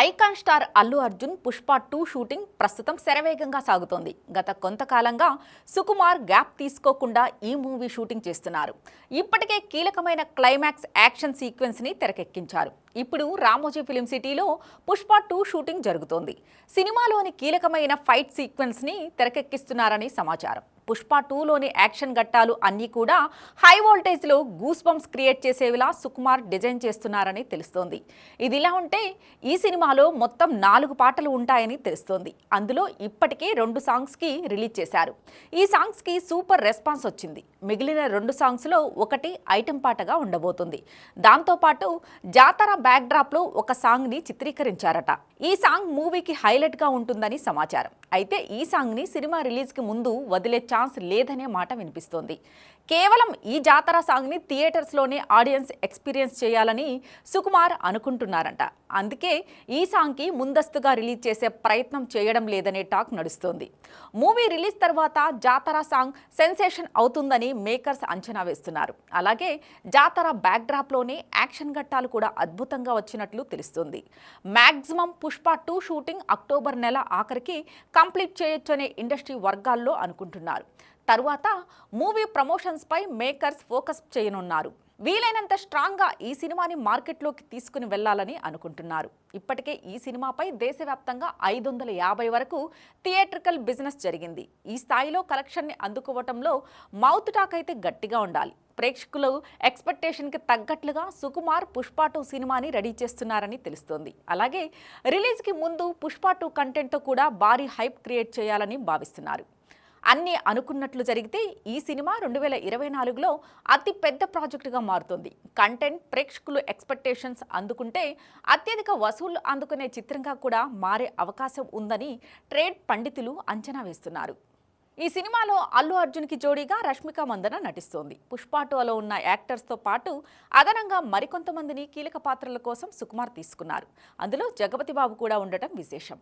Icon star Allu Arjun Pushpa 2 shooting ప్రస్తుతం శరవేగంగా సాగుతోంది. గత కొంతకాలంగా సుకుమార్ గ్యాప్ తీసుకోకుండా ఈ మూవీ షూటింగ్ చేస్తున్నారు. ఇప్పటికే కీలకమైన క్లైమాక్స్ యాక్షన్ సీక్వెన్స్ ని తెరకెక్కించారు. ఇప్పుడు రామోజీ ఫిలిం సిటీలో పుష్ప 2 షూటింగ్ జరుగుతోంది. సినిమాలోని కీలకమైన ఫైట్ సీక్వెన్స్ ని తెరకెక్కిస్తున్నారని సమాచారం. పుష్ప 2లోని యాక్షన్ ఘట్టాలు అన్నీ కూడా హై వోల్టేజ్లో గూస్ బంప్స్ క్రియేట్ చేసేవిలా సుకుమార్ డిజైన్ చేస్తున్నారని తెలుస్తోంది. ఇదిలా ఉంటే ఈ సినిమాలో మొత్తం 4 పాటలు ఉంటాయని తెలుస్తోంది. అందులో ఇప్పటికే 2 సాంగ్స్కి రిలీజ్ చేశారు. ఈ సాంగ్స్కి సూపర్ రెస్పాన్స్ వచ్చింది. మిగిలిన 2 సాంగ్స్లో ఒకటి ఐటెం పాటగా ఉండబోతుంది. దాంతోపాటు జాతర బ్యాక్డ్రాప్లో ఒక సాంగ్ని చిత్రీకరించారట. ఈ సాంగ్ మూవీకి హైలైట్గా ఉంటుందని సమాచారం. అయితే ఈ సాంగ్ని సినిమా రిలీజ్కి ముందు వదిలే ఛాన్స్ లేదనే మాట వినిపిస్తోంది. కేవలం ఈ జాతర సాంగ్ని థియేటర్స్లోనే ఆడియన్స్ ఎక్స్పీరియన్స్ చేయాలని సుకుమార్ అనుకుంటున్నారంట. అందుకే ఈ సాంగ్కి ముందస్తుగా రిలీజ్ చేసే ప్రయత్నం చేయడం లేదనే టాక్ నడుస్తోంది. మూవీ రిలీజ్ తర్వాత జాతర సాంగ్ సెన్సేషన్ అవుతుందని మేకర్స్ అంచనా వేస్తున్నారు. అలాగే జాతర బ్యాక్డ్రాప్లోనే యాక్షన్ ఘట్టాలు కూడా అద్భుతంగా వచ్చినట్లు తెలుస్తుంది. మ్యాక్సిమం పుష్ప 2 షూటింగ్ అక్టోబర్ నెల ఆఖరికి కంప్లీట్ చేయొచ్చనే ఇండస్ట్రీ వర్గాల్లో అనుకుంటున్నారు. తరువాత మూవీ ప్రమోషన్స్పై మేకర్స్ ఫోకస్ చేయనున్నారు. వీలైనంత స్ట్రాంగ్గా ఈ సినిమాని మార్కెట్లోకి తీసుకుని వెళ్లాలని అనుకుంటున్నారు. ఇప్పటికే ఈ సినిమాపై దేశవ్యాప్తంగా 550 వరకు థియేట్రికల్ బిజినెస్ జరిగింది. ఈ స్థాయిలో కలెక్షన్ని అందుకోవటంలో మౌత్ టాక్ అయితే గట్టిగా ఉండాలి. ప్రేక్షకులు ఎక్స్పెక్టేషన్కి తగ్గట్లుగా సుకుమార్ పుష్ప 2 సినిమాని రెడీ చేస్తున్నారని తెలుస్తోంది. అలాగే రిలీజ్కి ముందు పుష్ప 2 కంటెంట్తో కూడా భారీ హైప్ క్రియేట్ చేయాలని భావిస్తున్నారు. అన్నీ అనుకున్నట్లు జరిగితే ఈ సినిమా 2024లో అతి పెద్ద ప్రాజెక్టుగా మారుతుంది. కంటెంట్ ప్రేక్షకులు ఎక్స్పెక్టేషన్స్ అందుకుంటే అత్యధిక వసూళ్లు అందుకునే చిత్రంగా కూడా మారే అవకాశం ఉందని ట్రేడ్ పండితులు అంచనా వేస్తున్నారు. ఈ సినిమాలో అల్లు అర్జున్కి జోడీగా రష్మిక మందన నటిస్తోంది. పుష్ప 2లో ఉన్న యాక్టర్స్తో పాటు అదనంగా మరికొంతమందిని కీలక పాత్రల కోసం సుకుమార్ తీసుకున్నారు. అందులో జగపతి బాబు కూడా ఉండటం విశేషం.